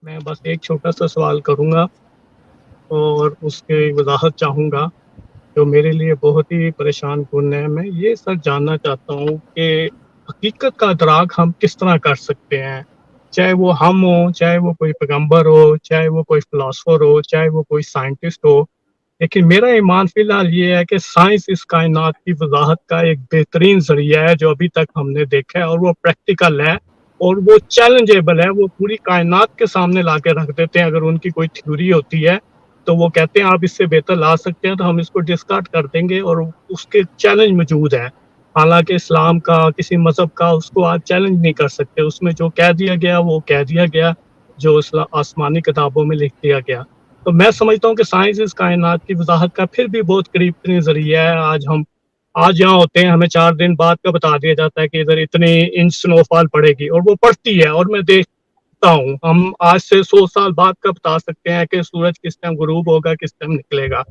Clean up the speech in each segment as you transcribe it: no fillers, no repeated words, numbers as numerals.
میں بس ایک چھوٹا سا سوال کروں گا اور اس کی وضاحت چاہوں گا جو میرے لیے بہت ہی پریشان کن ہے. میں یہ سر جاننا چاہتا ہوں کہ حقیقت کا ادراک ہم کس طرح کر سکتے ہیں، چاہے وہ ہم ہوں، چاہے وہ کوئی پیغمبر ہو، چاہے وہ کوئی فلاسفر ہو، چاہے وہ کوئی سائنٹسٹ ہو. لیکن میرا ایمان فی الحال یہ ہے کہ سائنس اس کائنات کی وضاحت کا ایک بہترین ذریعہ ہے جو ابھی تک ہم نے دیکھا ہے، اور وہ پریکٹیکل ہے اور وہ چیلنجیبل ہے. وہ پوری کائنات کے سامنے لا کے رکھ دیتے ہیں. اگر ان کی کوئی تھیوری ہوتی ہے تو وہ کہتے ہیں آپ اس سے بہتر لا سکتے ہیں تو ہم اس کو ڈسکارڈ کر دیں گے، اور اس کے چیلنج موجود ہے. حالانکہ اسلام کا، کسی مذہب کا اس کو آج چیلنج نہیں کر سکتے. اس میں جو کہہ دیا گیا وہ کہہ دیا گیا، جو آسمانی کتابوں میں لکھ دیا گیا. تو میں سمجھتا ہوں کہ سائنس اس کائنات کی وضاحت کا پھر بھی بہت قریب ترین ذریعہ ہے. آج یہاں ہوتے ہیں، ہمیں 4 دن بعد کا بتا دیا جاتا ہے کہ ادھر اتنی انچ سنو فال پڑے گی، اور وہ پڑتی ہے اور میں دیکھتا ہوں. ہم آج سے 100 سال بعد کا بتا سکتے ہیں کہ سورج کس ٹائم غروب ہوگا، کس ٹائم نکلے گا.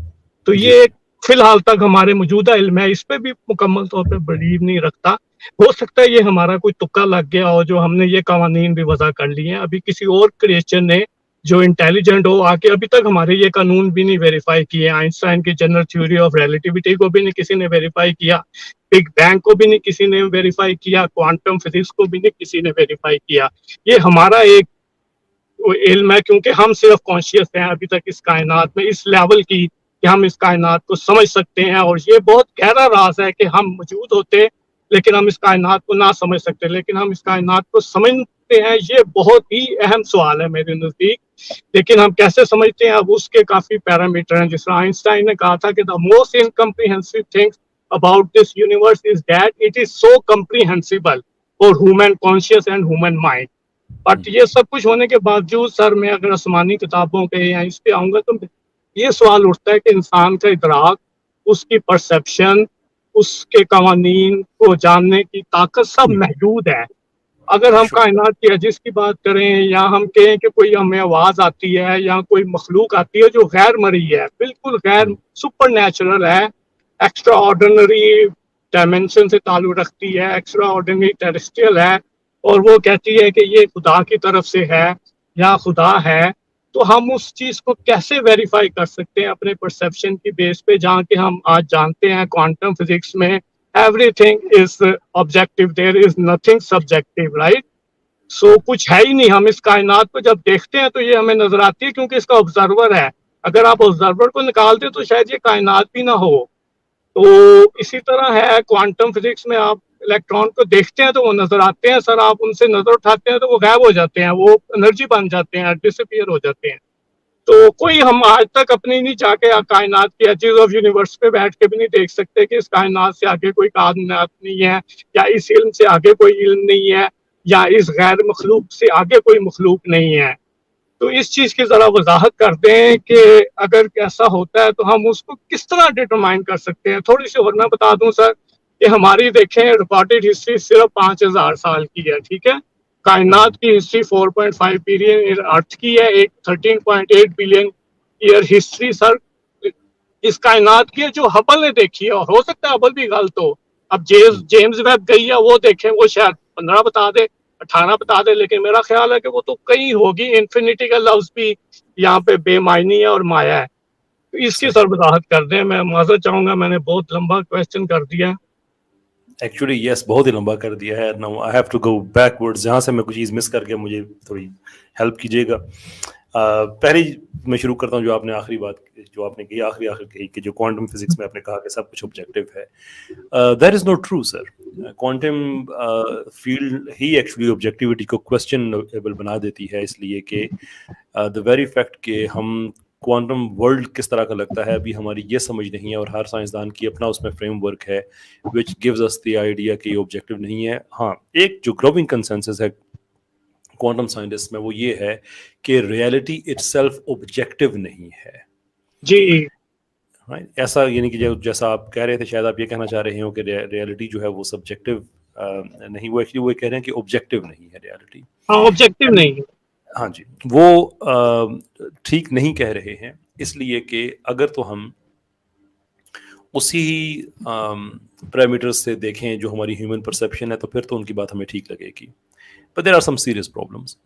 تو جی یہ ایک فی الحال تک ہمارے موجودہ علم ہے، اس پہ بھی مکمل طور پہ بلیو نہیں رکھتا. ہو سکتا ہے یہ ہمارا کوئی تکا لگ گیا اور جو ہم نے یہ قوانین بھی وضع کر لیے ہیں. ابھی کسی اور کریچر نے جو انٹیلیجنٹ ہو آ کے ابھی تک ہمارے یہ قانون بھی نہیں ویریفائی کیے. آئنسٹائن کی جنرل تھیوری آف ریلیٹیوٹی کو بھی نہیں کسی نے ویریفائی کیا، بگ بینگ کو بھی نہیں کسی نے ویریفائی کیا، کوانٹم فزکس کو بھی نہیں کسی نے ویریفائی کیا. یہ ہمارا ایک علم ہے کیونکہ ہم صرف کانشیس ہیں ابھی تک اس کائنات میں اس لیول کی کہ ہم اس کائنات کو سمجھ سکتے ہیں. اور یہ بہت گہرا راز ہے کہ ہم موجود ہوتے لیکن ہم اس کائنات کو نہ سمجھ سکتے، لیکن ہم اس کائنات کو سمجھتے ہیں. یہ بہت ہی اہم سوال ہے میرے نزدیک. لیکن ہم کیسے سمجھتے ہیں، اب اس کے کافی پیرامیٹر ہیں. جس طرح آئنسٹائن نے کہا تھا کہ the most incomprehensible thing about this universe is that it is so comprehensible for human conscious and human mind. But یہ سب کچھ ہونے کے باوجود سر میں اگر آسمانی کتابوں پہ یا اس پہ آؤں گا تو یہ سوال اٹھتا ہے کہ انسان کا ادراک، اس کی پرسیپشن، اس کے قوانین کو جاننے کی طاقت سب محدود ہے. اگر ہم کائنات کی عجز کی بات کریں یا ہم کہیں کہ کوئی ہمیں آواز آتی ہے یا کوئی مخلوق آتی ہے جو غیر مرئی ہے، بالکل غیر سپر نیچرل ہے، ایکسٹرا آرڈنری ڈائمینشن سے تعلق رکھتی ہے، ایکسٹرا آرڈنری ٹیرسٹریل ہے، اور وہ کہتی ہے کہ یہ خدا کی طرف سے ہے یا خدا ہے، تو ہم اس چیز کو کیسے ویریفائی کر سکتے ہیں اپنے پرسیپشن کی بیس پہ، جہاں کہ ہم آج جانتے ہیں کوانٹم فزکس میں everything is objective, there is nothing subjective, right? سو کچھ ہے ہی نہیں. ہم اس کائنات کو جب دیکھتے ہیں تو یہ ہمیں نظر آتی ہے کیونکہ اس کا آبزرور ہے. اگر آپ آبزرور کو نکال دیں تو شاید یہ کائنات بھی نہ ہو. تو اسی طرح ہے کوانٹم فزکس میں، آپ الیکٹران کو دیکھتے ہیں تو وہ نظر آتے ہیں سر، آپ ان سے نظر اٹھاتے ہیں تو وہ غائب ہو جاتے ہیں، وہ انرجی بن جاتے ہیں، ڈس اپیئر ہو جاتے ہیں. تو کوئی ہم آج تک اپنی نہیں جا کے کائنات کی ایجز آف یونیورس پہ بیٹھ کے بھی نہیں دیکھ سکتے کہ اس کائنات سے آگے کوئی کائنات نہیں ہے، یا اس علم سے آگے کوئی علم نہیں ہے، یا اس غیر مخلوق سے آگے کوئی مخلوق نہیں ہے. تو اس چیز کی ذرا وضاحت کر دیں کہ اگر ایسا ہوتا ہے تو ہم اس کو کس طرح ڈٹرمائن کر سکتے ہیں. تھوڑی سی اور میں بتا دوں سر کہ ہماری دیکھیں ریکارڈڈ ہسٹری صرف 5000 سال کی ہے، ٹھیک ہے. کائنات کی ہسٹری 4.5 بلین ارتھ کی ہے، ایک 13.8 بلین ایئر ہسٹری سر اس کائنات کی ہے جو ہبل نے دیکھی ہے. اور ہو سکتا ہے ہبل بھی غلط ہو. اب جیمز ویب گئی ہے، وہ دیکھیں، وہ شاید 15 بتا دے، 18 بتا دے، لیکن میرا خیال ہے کہ وہ تو کئی ہوگی. انفینٹی کا لفظ بھی یہاں پہ بے معنی ہے اور مایا ہے. تو اس کی سر وضاحت کر دیں. میں معذرت چاہوں گا، میں نے بہت لمبا کویسچن کر دیا. ایکچولی یس، بہت ہی لمبا کر دیا ہے. Now I have to go backwards. جہاں سے میں کوئی چیز مس کر کے مجھے تھوڑی ہیلپ کیجیے گا. پہلی میں شروع کرتا ہوں جو آپ نے آخری بات جو آپ نے کہی آخر کہی کہ جو کوانٹم فزکس میں آپ نے کہا کہ سب کچھ آبجیکٹو ہے. That is not true sir. Quantum field he actually objectivity کو کویسچنیبل بنا دیتی ہے، اس لیے کہ دا ویری فیکٹ کہ ہم کوانٹم ورلڈ کس طرح کا لگتا ہے ابھی ہماری یہ سمجھ نہیں ہے، اور ہر سائنسدان کی اپنا اس میں فریم ورک ہے which gives us the idea کہ یہ آبجیکٹیو نہیں ہے. ہاں، ایک جو گروونگ کنسنسس ہے کوانٹم سائنٹسٹ میں وہ یہ ہے کہ ریئلٹی اٹ سیلف آبجیکٹیو نہیں ہے. جی ایسا یعنی کہ جیسا آپ کہہ رہے تھے، شاید آپ یہ کہنا چاہ رہے ہوں کہ ریئلٹی جو ہے وہ سبجیکٹیو نہیں، وہ ایکچولی وہ کہہ رہے ہیں کہ آبجیکٹیو نہیں ہے ریئلٹی. ہاں، آبجیکٹیو نہیں. ہاں جی، وہ ٹھیک نہیں کہہ رہے ہیں، اس لیے کہ اگر تو ہم اسی پیرامیٹرز سے دیکھیں جو ہماری ہیومن پرسیپشن ہے تو پھر تو ان کی بات ہمیں ٹھیک لگے گی. But there are some serious problems.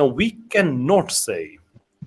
Now we cannot say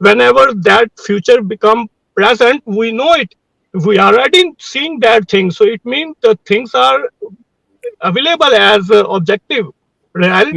whenever that future become present, we know it, we are already seeing that thing, so it means the things are available as objective reality.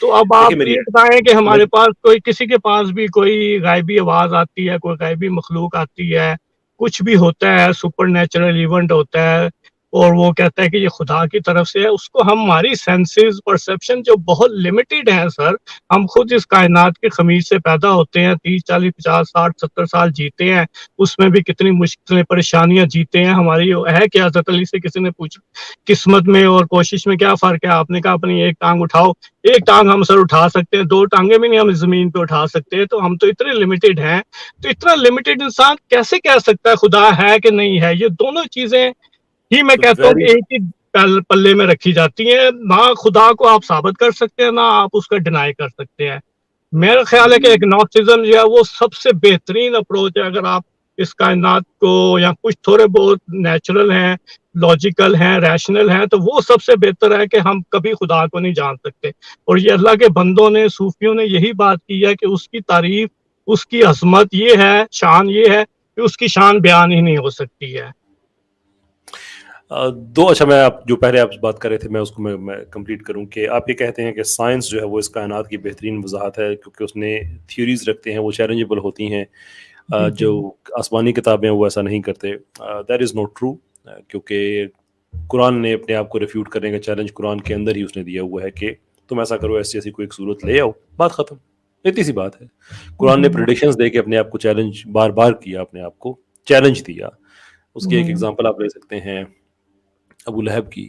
تو اب دیکھیں آپ میری یہ بتائیں کہ ہمارے پاس کوئی کسی کے پاس بھی کوئی غائبی آواز آتی ہے, کوئی غائبی مخلوق آتی ہے, کچھ بھی ہوتا ہے, سپر نیچرل ایونٹ ہوتا ہے اور وہ کہتا ہے کہ یہ خدا کی طرف سے ہے, اس کو ہماری سینسز پرسیپشن جو بہت لمیٹیڈ ہیں سر, ہم خود اس کائنات کے خمیر سے پیدا ہوتے ہیں, 30 40 50 60 70 سال جیتے ہیں, اس میں بھی کتنی مشکلیں پریشانیاں جیتے ہیں. ہماری ہے کہ حضرت علی سے کسی نے پوچھا قسمت میں اور کوشش میں کیا فرق ہے, آپ نے کہا اپنی ایک ٹانگ اٹھاؤ, ایک ٹانگ ہم سر اٹھا سکتے ہیں, 2 ٹانگیں بھی نہیں ہم زمین پہ اٹھا سکتے, تو ہم تو اتنے لمیٹیڈ ہیں. تو اتنا لمیٹیڈ انسان کیسے کہہ سکتا ہے خدا ہے کہ نہیں ہے؟ یہ دونوں چیزیں ہی میں کہتا ہوں کہ ایک ہی پلے میں رکھی جاتی ہیں. نہ خدا کو آپ ثابت کر سکتے ہیں, نہ آپ اس کا ڈینائی کر سکتے ہیں. میرا خیال ہے کہ ایگنوسٹزم جو ہے وہ سب سے بہترین اپروچ ہے. اگر آپ اس کائنات کو یا کچھ تھوڑے بہت نیچرل ہیں, لاجیکل ہیں, ریشنل ہیں, تو وہ سب سے بہتر ہے کہ ہم کبھی خدا کو نہیں جان سکتے. اور یہ اللہ کے بندوں نے, صوفیوں نے یہی بات کی ہے کہ اس کی تعریف, اس کی عظمت یہ ہے, شان یہ ہے کہ اس کی شان بیان ہی نہیں ہو سکتی ہے. دو, اچھا میں آپ جو پہلے آپ بات کر رہے تھے میں اس کو میں کمپلیٹ کروں کہ آپ یہ کہتے ہیں کہ سائنس جو ہے وہ اس کائنات کی بہترین وضاحت ہے کیونکہ اس نے تھیوریز رکھتے ہیں وہ چیلنجیبل ہوتی ہیں, جو آسمانی کتابیں وہ ایسا نہیں کرتے. دیٹ از ناٹ ٹرو, کیونکہ قرآن نے اپنے آپ کو ریفیوٹ کرنے کا چیلنج قرآن کے اندر ہی اس نے دیا ہوا ہے کہ تم ایسا کرو, ایسی ایسی کوئی ایک صورت لے آؤ, بات ختم. اتنی سی بات ہے. قرآن نے پریڈکشنز دے کے اپنے آپ کو چیلنج بار بار کیا, اپنے آپ کو چیلنج دیا. اس کی ایک ایگزامپل آپ لے سکتے ہیں ابو لہب کی,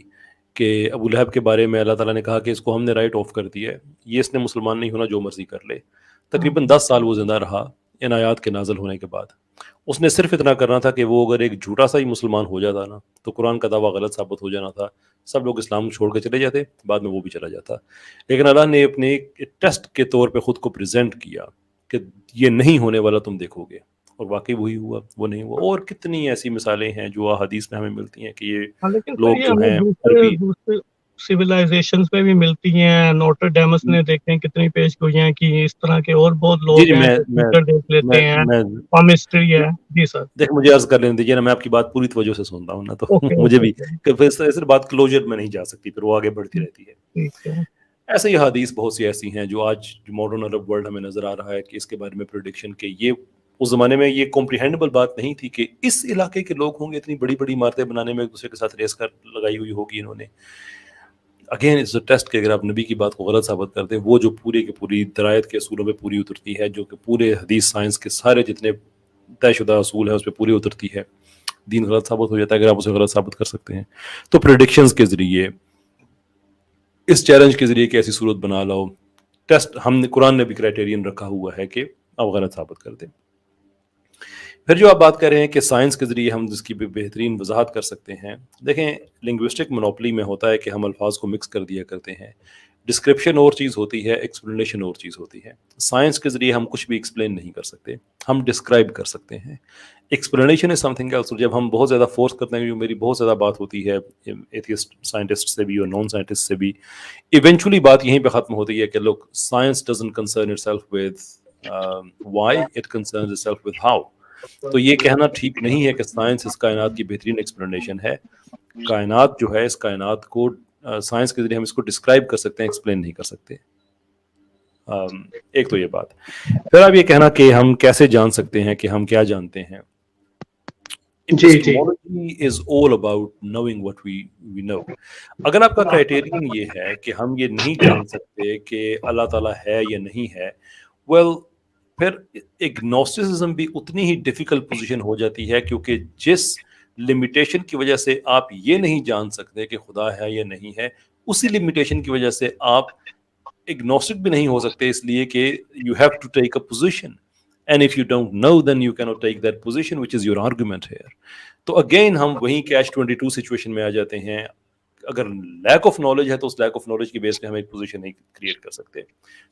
کہ ابو لہب کے بارے میں اللہ تعالیٰ نے کہا کہ اس کو ہم نے رائٹ آف کر دیا ہے, یہ اس نے مسلمان نہیں ہونا, جو مرضی کر لے. تقریباً 10 سال وہ زندہ رہا ان آیات کے نازل ہونے کے بعد. اس نے صرف اتنا کرنا تھا کہ وہ اگر ایک جھوٹا سا ہی مسلمان ہو جاتا نا تو قرآن کا دعویٰ غلط ثابت ہو جانا تھا, سب لوگ اسلام چھوڑ کے چلے جاتے, بعد میں وہ بھی چلا جاتا. لیکن اللہ نے اپنے ایک ٹیسٹ کے طور پہ خود کو پریزنٹ کیا کہ یہ نہیں ہونے والا, تم دیکھو گے, اور واقعی وہی ہوا, وہ نہیں ہوا. اور کتنی ایسی مثالیں ہیں جو حدیث میں ہمیں ملتی ہیں کہ یہ لیکن لوگ یہ جو ہمیں ہیں دوسرے عربی, سویلائزیشنز میں بھی ملتی ہیں. نوٹر ڈیمس نے دیکھیں کتنی پیش گوئیاں کی, اس طرح کے اور بہت جی لوگ ہیں میں جو میں فیوچر دیکھ لیتے ہیں, میں پامسٹری ہے. جی سر, دیکھ مجھے عرض کر لینے دیجیے نا, میں آپ کی بات پوری توجہ سے سنتا ہوں نا, تو اوکے مجھے اوکے بھی اوکے, صرف بات کلوجر میں نہیں جا سکتی, پھر وہ آگے بڑھتی رہتی ہے. ٹھیک ہے. ایسے ہی حدیث بہت سی ایسی ہیں جو آج ماڈرن عرب ورلڈ ہمیں نظر آ رہا ہے کہ اس کے بارے میں پریڈکشن کہ یہ اس زمانے میں یہ کمپریہینڈیبل بات نہیں تھی کہ اس علاقے کے لوگ ہوں گے, اتنی بڑی بڑی عمارتیں بنانے میں ایک دوسرے کے ساتھ ریس کر لگائی ہوئی ہوگی انہوں نے. اگین از اے ٹیسٹ کہ اگر آپ نبی کی بات کو غلط ثابت کرتے ہیں, وہ جو پوری کی پوری درایت کے اصولوں پہ پوری اترتی ہے, جو کہ پورے حدیث سائنس کے سارے جتنے طے شدہ اصول ہیں اس پہ پوری اترتی ہے, دین غلط ثابت ہو جاتا ہے اگر آپ اسے غلط ثابت کر سکتے ہیں. تو پریڈکشنز کے ذریعے, اس چیلنج کے ذریعے کہ ایسی صورت بنا لاؤ, ٹیسٹ ہم نے, قرآن نے بھی کرائٹیرین رکھا ہوا ہے کہ آپ غلط ثابت کر دیں. پھر جو آپ بات کر رہے ہیں کہ سائنس کے ذریعے ہم جس کی بھی بہترین وضاحت کر سکتے ہیں, دیکھیں لنگوسٹک مونوپلی میں ہوتا ہے کہ ہم الفاظ کو مکس کر دیا کرتے ہیں. ڈسکرپشن اور چیز ہوتی ہے, ایکسپلینیشن اور چیز ہوتی ہے. سائنس کے ذریعے ہم کچھ بھی ایکسپلین نہیں کر سکتے, ہم ڈسکرائب کر سکتے ہیں. Explanation is something else. جب ہم بہت زیادہ فورس کرتے ہیں, جو میری بہت زیادہ بات ہوتی ہے ایتھیسٹ سائنٹسٹ سے بھی اور نان سائنٹسٹ سے بھی, ایونچولی بات یہیں پہ ختم ہوتی ہے کہ لوگ science doesn't concern itself with why, it concerns itself with how. تو یہ کہنا ٹھیک نہیں ہے کہ سائنس اس کائنات کی بہترین ایکسپلینیشن ہے. کائنات جو ہے, اس کائنات کو سائنس کے ذریعے ہم اس کو ڈسکرائب کر سکتے ہیں, ایکسپلین نہیں کر سکتے. ایک تو یہ بات. پھر آپ یہ کہنا کہ ہم کیسے جان سکتے ہیں کہ ہم کیا جانتے ہیں. Epistemology is all about knowing what we know. اگر آپ کا کرائٹیرین یہ ہے کہ ہم یہ نہیں جان سکتے کہ اللہ تعالیٰ ہے یا نہیں ہے, well پھر اگنوسٹسزم بھی اتنی ہی ڈیفیکلٹ پوزیشن ہو جاتی ہے, کیونکہ جس لمیٹیشن کی وجہ سے آپ یہ نہیں جان سکتے کہ خدا ہے یا نہیں ہے, اسی لمیٹیشن کی وجہ سے آپ اگنوسٹک بھی نہیں ہو سکتے, اس لیے کہ you have to take a position, and if you don't know then you can't take that position which is your argument here. تو اگین ہم وہیں کیچ 22 سچویشن میں آ جاتے ہیں. اگر لیک آف نالج ہے تو اس لیک آف نالج کی بیس پہ ہم ایک پوزیشن نہیں کریٹ کر سکتے.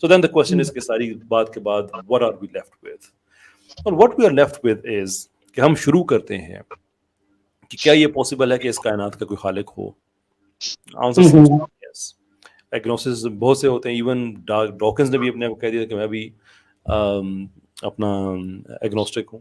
سو دین دا کوسچن از کہ ساری بات کے بعد what are we left with, اور what we are left with is کہ ہم شروع کرتے ہیں کہ کیا یہ پاسبل ہے کہ اس کائنات کا کوئی خالق ہو. آنسر سیمز ٹو بی یس. ایگنوسٹس بہت سے ہوتے ہیں, ایون ڈاکنز نے بھی اپنے آپ کو کہہ دیا کہ میں بھی اپنا ایگنوسٹک ہوں.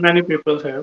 many people have.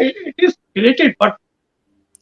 it is created, but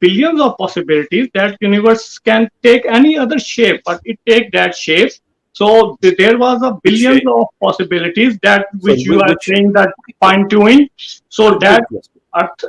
billions of possibilities, that universe can take any other shape, but it take that shape. So there was a Which billions shape? of possibilities, that Sorry, which you are which shape? saying that Okay, fine tuning, so good that question. Earth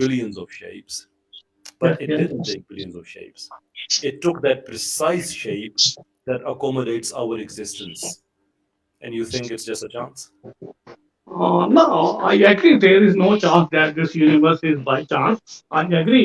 billions of shapes, Yes, but it yes. didn't take billions of shapes. It took that precise shape that accommodates our existence. And you think it's just a chance? No, I agree. There is no chance that this universe is by chance. I agree.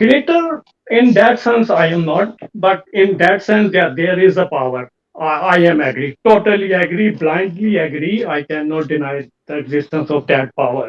Creator, in that sense, I am not, but in that sense, there is a power. I am agree, totally agree, blindly agree. I cannot deny the existence of that power.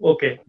okay,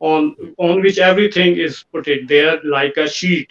on which everything is put it there like a sheet.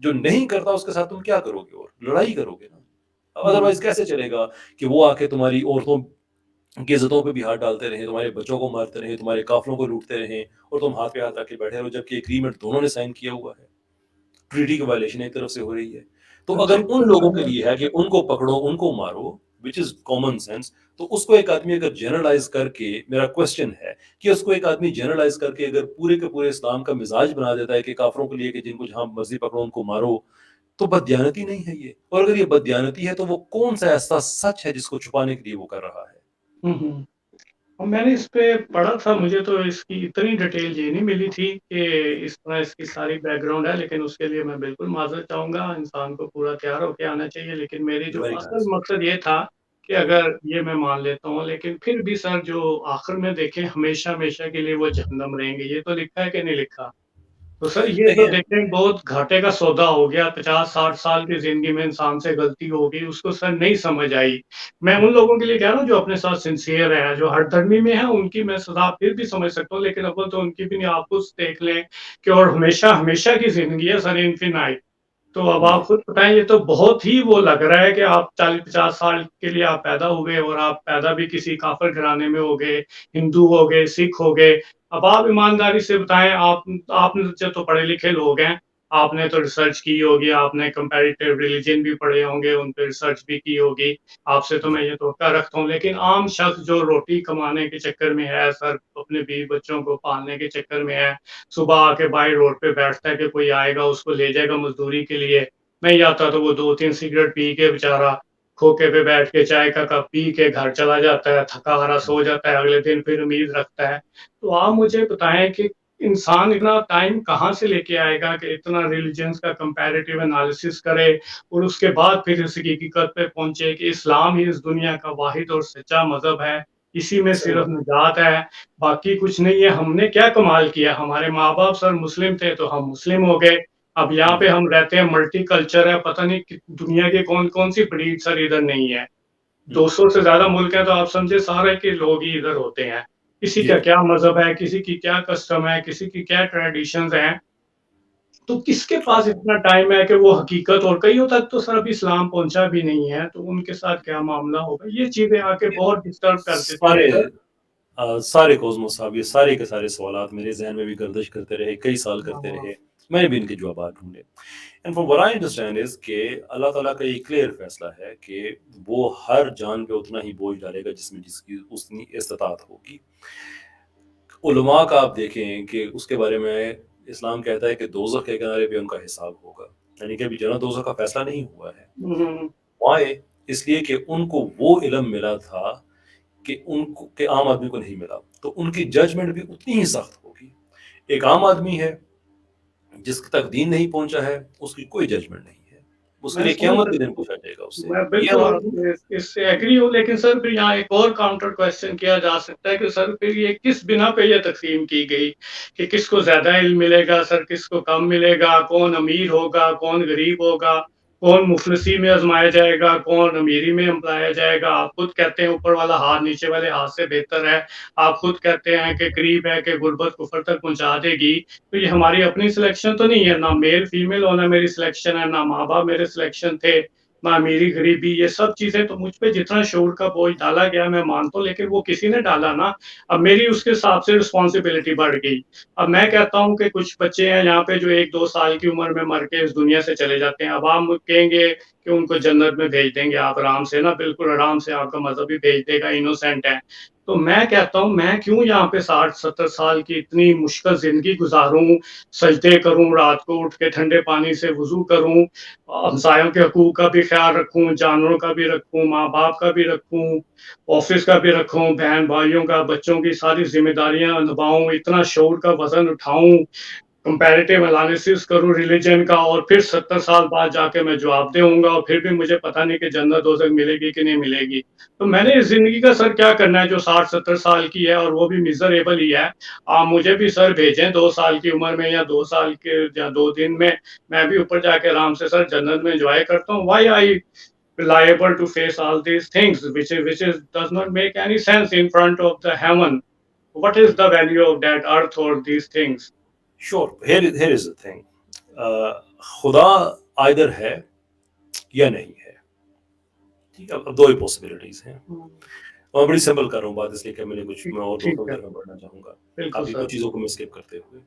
جو نہیں کرتا اس کے ساتھ تم کیا کرو گے؟ اور لڑائی کرو گے نا. ادروائز کیسے چلے گا کہ وہ آ کے تمہاری عورتوں کی عزتوں پہ بھی ہاتھ ڈالتے رہیں، تمہارے بچوں کو مارتے رہیں، تمہارے قافلوں کو لوٹتے رہیں، اور تم ہاتھ پہ ہاتھ رکھ کے بیٹھے رہو، جبکہ ایگریمنٹ دونوں نے سائن کیا ہوا ہے، ٹریٹی کی وائلیشن ایک طرف سے ہو رہی ہے. تو اگر ان لوگوں کے لیے ہے کہ ان کو پکڑو، ان کو مارو، وچ از کامن سینس، تو اس کو ایک آدمی اگر جنرلائز کر کے، میرا کوشچن ہے کہ اس کو ایک آدمی جنرلائز کر کے اگر پورے کے پورے اسلام کا مزاج بنا دیتا ہے کہ کافروں کے لیے کہ جن کو جہاں مرضی پکڑو ان کو مارو، تو بددیانتی نہیں ہے یہ؟ اور اگر یہ بددیانتی ہے تو وہ کون سا ایسا سچ ہے جس کو چھپانے کے لیے وہ کر رہا ہے؟ اور میں نے اس پہ پڑھا تھا، مجھے تو اس کی اتنی ڈیٹیل یہ نہیں ملی تھی کہ اس طرح اس کی ساری بیک گراؤنڈ ہے، لیکن اس کے لیے میں بالکل معذرت چاہوں گا. انسان کو پورا تیار ہو کے آنا چاہیے. لیکن میری جو Very اصل nice. مقصد یہ تھا کہ اگر یہ میں مان لیتا ہوں، لیکن پھر بھی سر جو آخر میں دیکھیں ہمیشہ ہمیشہ کے لیے وہ جہنم رہیں گے، یہ تو لکھا ہے کہ نہیں لکھا؟ تو سر یہ تو دیکھیں، دیکھیں بہت گھاٹے کا سودا ہو گیا. 50-60 سال کی زندگی میں انسان سے غلطی ہو گئی، اس کو سر نہیں سمجھ آئی. میں ان لوگوں کے لیے کہہ رہا ہوں جو اپنے ساتھ سنسیئر ہیں، جو ہر دھرمی میں ہیں، ان کی میں سزا پھر بھی سمجھ سکتا ہوں، لیکن اول تو ان کی بھی نہیں. آپ خود دیکھ لیں کہ اور ہمیشہ ہمیشہ کی زندگی ہے سر، انفینائٹ. تو اب آپ خود بتائیں، یہ تو بہت ہی وہ لگ رہا ہے کہ آپ 40-50 سال کے لیے آپ پیدا ہوئے، اور آپ پیدا بھی کسی کافر گھرانے میں ہو گئے، ہندو ہو گئے، سکھ ہو گئے. اب آپ ایمانداری سے بتائیں، آپ نے تو پڑھے لکھے لوگ ہیں، آپ نے تو ریسرچ کی ہوگی، آپ نے کمپیریٹیو ریلیجن بھی پڑھے ہوں گے، ان پہ ریسرچ بھی کی ہوگی. آپ سے تو میں یہ توقع رکھتا ہوں. لیکن عام شخص جو روٹی کمانے کے چکر میں ہے سر، اپنے بیوی بچوں کو پالنے کے چکر میں ہے، صبح آ کے بائی روڈ پہ بیٹھتا ہے کہ کوئی آئے گا اس کو لے جائے گا مزدوری کے لیے. نہیں آتا تو وہ 2-3 سگریٹ پی کے بےچارا کھوکے پہ بیٹھ کے چائے کا کپ پی کے گھر چلا جاتا ہے، تھکا ہارا سو جاتا ہے، اگلے دن پھر امید رکھتا ہے. تو آپ مجھے بتائیں کہ انسان اتنا ٹائم کہاں سے لے کے آئے گا کہ اتنا ریلیجنس کا کمپیریٹیو انالیسس کرے، اور اس کے بعد پھر اس حقیقت پہ پہنچے کہ اسلام ہی اس دنیا کا واحد اور سچا مذہب ہے، اسی میں صحیح صرف بات. نجات ہے، باقی کچھ نہیں ہے. ہم نے کیا کمال کیا؟ ہمارے ماں باپ سر مسلم تھے تو ہم مسلم ہو گئے. اب یہاں پہ ہم رہتے ہیں، ملٹی کلچر ہے، پتہ نہیں دنیا کے کون کون سی بریڈ سر ادھر نہیں ہے. 200 سے زیادہ ملک ہیں، تو آپ سمجھے سارے کے لوگ ہی ادھر ہوتے ہیں. کسی جی کا کیا مذہب ہے، کسی کی کیا کسٹم ہے، کسی کی کیا ٹریڈیشنز ہیں. تو کس کے پاس اتنا ٹائم ہے کہ وہ حقیقت، اور کئیوں تک تو سر ابھی اسلام پہنچا بھی نہیں ہے، تو ان کے ساتھ کیا معاملہ ہوگا؟ یہ چیزیں آ کے بہت ڈسٹرب کر دیتی ہیں سارے سر. سارے کوزموس صاحب، یہ سارے کے سارے سوالات میرے ذہن میں بھی گردش کرتے رہے، کئی سال کرتے ہاں، رہے، میں نے بھی ان کے جوابات ڈھونڈے. And from what I understand is کہ اللہ تعالیٰ کا یہ کلیئر فیصلہ ہے کہ وہ ہر جان پہ اتنا ہی بوجھ ڈالے گا جس میں جس کی اتنی استطاعت ہوگی. علماء کا آپ دیکھیں کہ اس کے بارے میں اسلام کہتا ہے کہ دوزخ کے کنارے پہ ان کا حساب ہوگا، یعنی کہ ابھی جنت دوزخ کا فیصلہ نہیں ہوا ہے. ہوں، وائے؟ اس لیے کہ ان کو وہ علم ملا تھا کہ ان کو کہ عام آدمی کو نہیں ملا، تو ان کی ججمنٹ بھی اتنی ہی سخت ہوگی. ایک عام آدمی ہے جس تک دین نہیں پہنچا ہے، اس کی کوئی ججمنٹ نہیں ہے، اس کے میں لیے سمجھ قیامت کے دن سکتا پوچھا جائے گا اس ہوں، سے. میں یہ بالکل ہمارا آپ اس سے ایگری ہوں. لیکن سر پھر یہاں ایک اور کاؤنٹر کوشچن کیا جا سکتا ہے کہ سر پھر یہ کس بنا پہ یہ تقسیم کی گئی کہ کس کو زیادہ علم ملے گا سر، کس کو کم ملے گا، کون امیر ہوگا، کون غریب ہوگا، کون مفلسی میں آزمایا جائے گا، کون امیری میں امپلایا جائے گا. آپ خود کہتے ہیں اوپر والا ہاتھ نیچے والے ہاتھ سے بہتر ہے. آپ خود کہتے ہیں کہ قریب ہے کہ غربت کفر تک پہنچا دے گی. تو یہ ہماری اپنی سلیکشن تو نہیں ہے، نہ میل فیمیل ہونا میری سلیکشن ہے، نہ ماں باپ میرے سلیکشن تھے، نہ میری غریبی. یہ سب چیزیں تو مجھ پہ جتنا شعور کا بوجھ ڈالا گیا میں مانتا ہوں، لیکن وہ کسی نے ڈالا نا. اب میری اس کے حساب سے رسپانسبلٹی بڑھ گئی. اب میں کہتا ہوں کہ کچھ بچے ہیں یہاں پہ جو 1-2 سال کی عمر میں مر کے اس دنیا سے چلے جاتے ہیں. اب آپ کہیں گے کہ ان کو جنت میں بھیج دیں گے آپ آرام سے، نا بالکل آرام سے آپ کا مذہب بھی بھیج دے گا، انوسینٹ ہے. تو میں کہتا ہوں میں کیوں یہاں پہ 60-70 سال کی اتنی مشکل زندگی گزاروں، سجدے کروں، رات کو اٹھ کے ٹھنڈے پانی سے وضو کروں، ہمسایوں کے حقوق کا بھی خیال رکھوں، جانوروں کا بھی رکھوں، ماں باپ کا بھی رکھوں، آفس کا بھی رکھوں، بہن بھائیوں کا، بچوں کی ساری ذمہ داریاں نبھاؤں، اتنا شعور کا وزن اٹھاؤں، کمپیریٹیو انالیسس کروں ریلیجن کا، اور پھر 70 سال بعد جا کے میں جواب دے ہوں گا، اور پھر بھی مجھے پتہ نہیں کہ جنت دوزخ ملے گی کہ نہیں ملے گی. تو میں نے اس زندگی کا سر کیا کرنا ہے جو 60-70 سال کی ہے اور وہ بھی میزریبل ہی ہے. آپ مجھے بھی سر بھیجیں 2 سال کی عمر میں، یا 2 سال کے یا 2 دن میں بھی اوپر جا کے آرام سے سر جنت میں انجوائے کرتا ہوں. Why I liable to face all these things which is does not make any sense in front of the heaven? What is the value of that earth or these things? Sure. Here is the thing. خدا either ہے یا نہیں ہے. ٹھیک ہے, اب دو ہی possibilities ہیں. اور بڑی سمپل کر رہا ہوں بات اس لیے کہ میں اور دوستوں کی طرف بڑھنا چاہوں گا آپ کی کچھ چیزوں کو میں اسکپ کرتے ہوئے.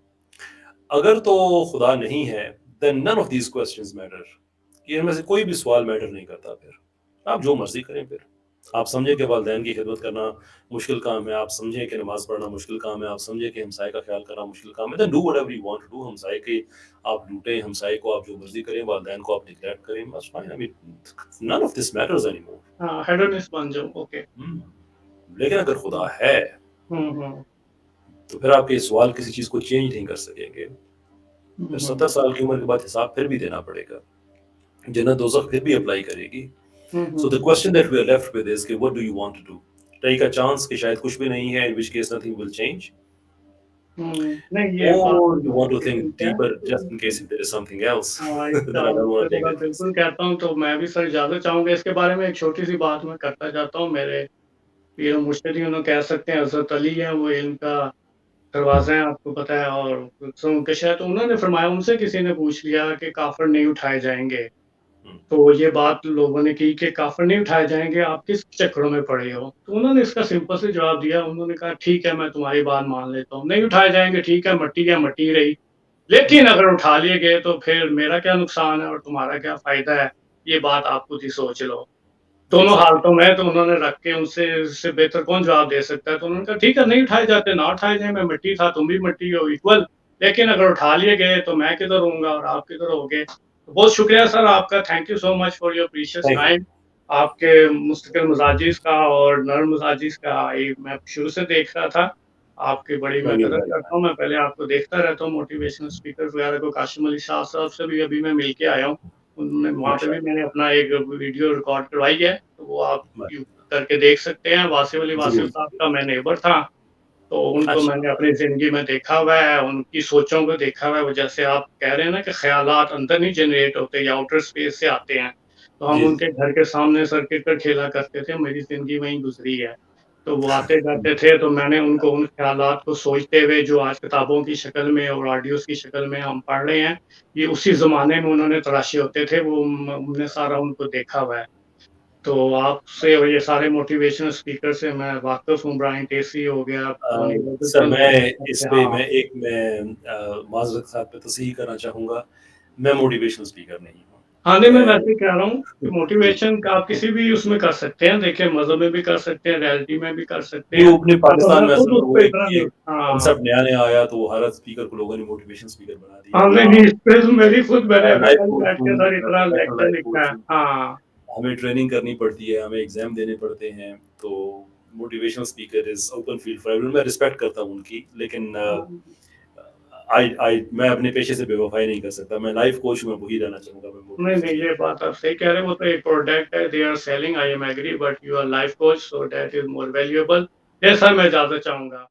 اگر تو خدا نہیں ہے then none of these questions matter. یہ ان میں سے کوئی بھی سوال میٹر نہیں کرتا. پھر آپ جو مرضی کریں. پھر آپ سمجھیں کہ والدین کی خدمت کرنا مشکل کام ہے, آپ سمجھیں کہ نماز پڑھنا مشکل کام ہے, آپ سمجھیں کہ ہمسائے کا خیال کرنا مشکل کام ہے, then do whatever you want to do. ہمسائے کے آپ لوٹیں, ہمسائے کو آپ جو مرضی کریں, والدین کو آپ نگلیکٹ کریں, بس fine. I mean none of this matters anymore. ہاں ہیڈونس بن جاؤ. اوکے. لیکن اگر خدا ہے تو پھر آپ کے سوال کسی چیز کو چینج نہیں کر سکیں گے. پھر 70 سال کی عمر کے بعد حساب پھر بھی دینا پڑے گا. جنت دوزخ پھر بھی اپلائی کرے گی. So the question that we are left with is what do you want to do? Take a chance کہ شاید کچھ بھی نہیں ہے, in which case nothing will change. Or you want to think deeper just in case if there is something else that I don't want to take a chance. بالکل کہتا ہوں. تو میں بھی سر اجازت چاہوں گا اس کے بارے میں ایک چھوٹی سی بات میں کرتا جاتا ہوں. میرے پیر مرشد ہی انہوں کہہ سکتے ہیں, حضرت علی ہیں, وہ علم کا دروازہ ہیں, آپ کو پتہ ہے. اور ان کے شاید انہوں نے فرمایا, ان سے کسی نے پوچھ لیا کہ کافر نہیں اٹھائے جائیں گے, تو یہ بات لوگوں نے کی کہ کافر نہیں اٹھائے جائیں گے, آپ کس چکروں میں پڑے ہو. تو انہوں نے اس کا سمپل سے جواب دیا. انہوں نے کہا ٹھیک ہے, میں تمہاری بات مان لیتا ہوں, نہیں اٹھائے جائیں گے, ٹھیک ہے, مٹی ہے مٹی رہی, لیکن اگر اٹھا لیے گئے تو پھر میرا کیا نقصان ہے اور تمہارا کیا فائدہ ہے. یہ بات آپ خود ہی سوچ لو. دونوں حالتوں میں تو انہوں نے رکھ کے ان سے بہتر کون جواب دے سکتا ہے. تو انہوں نے کہا ٹھیک ہے, نہیں اٹھائے جاتے نہ اٹھائے جائیں, میں مٹی تھا, تم بھی مٹی ہو, ایکول, لیکن اگر اٹھا لیے گئے تو میں کدھر ہوں گا اور آپ کدھر ہوگے. بہت شکریہ سر آپ کا. Thank you so much for your precious time. آپ کے مستقل مزاجیز کا اور نرم مزاجیز کا میں شروع سے دیکھ رہا تھا. آپ کی بڑی میں قدر کرتا ہوں. میں پہلے آپ کو دیکھتا رہتا ہوں موٹیویشنل اسپیکر وغیرہ کو. قاسم علی شاہ صاحب سے بھی ابھی میں مل کے آیا ہوں. وہاں پہ بھی میں نے اپنا ایک ویڈیو ریکارڈ کروائی ہے, تو وہ آپ کر کے دیکھ سکتے ہیں. واصف علی واصف صاحب کا میں نیبر تھا, تو ان کو میں نے اپنی زندگی میں دیکھا ہوا ہے, ان کی سوچوں کو دیکھا ہوا ہے. وہ جیسے آپ کہہ رہے ہیں نا کہ خیالات اندر نہیں جنریٹ ہوتے یا آؤٹر اسپیس سے آتے ہیں, تو ہم ان کے گھر کے سامنے سر کرکٹ کھیلا کرتے تھے. میری زندگی وہیں گزری ہے. تو وہ آتے جاتے تھے, تو میں نے ان کو ان خیالات کو سوچتے ہوئے جو آج کتابوں کی شکل میں اور آڈیوز کی شکل میں ہم پڑھ رہے ہیں, یہ اسی زمانے میں انہوں نے تراشے ہوتے تھے. وہ ہم نے سارا ان کو دیکھا ہوا ہے. تو آپ سے اور یہ سارے موٹیویشنل اسپیکر سے میں واقف ہوں. برائن ٹیسی ہو گیا, سر میں اس پہ میں معذرت صاحب پہ تصحیح کرنا چاہوں گا, میں موٹیویشنل اسپیکر نہیں ہوں. ہاں نہیں, میں ویسے ہی کہہ رہا ہوں کہ موٹیویشن کا آپ کسی بھی اس میں کر سکتے ہیں. دیکھیں مذہب میں بھی کر سکتے ہیں, ریئلٹی میں بھی کر سکتے ہیں. اپنے پاکستان میں کنسپٹ نیا نیا آیا تو ہر اسپیکر کو لوگوں نے موٹیویشن اسپیکر بنا دیا. میری خود میں نے اتنا لیکچر لکھا ہے. ہاں, ہمیں ٹریننگ کرنی پڑتی ہے, ہمیں ایگزام دینے پڑتے ہیں. تو motivational speaker is open field for everyone. میں رسپیکٹ کرتا ہوں ان کی, لیکن میں اپنے پیشے سے بے وفائی نہیں کر سکتا. میں لائف کوچ ہوں, میں وہی رہنا چاہوں گا. نہیں یہ بات آپ صحیح کہہ رہے ہیں. وہ تو ایک پروڈکٹ ہے, they are selling, I am agree, but you are life coach, so that is more valuable. جیسا میں اجازت چاہوں گا.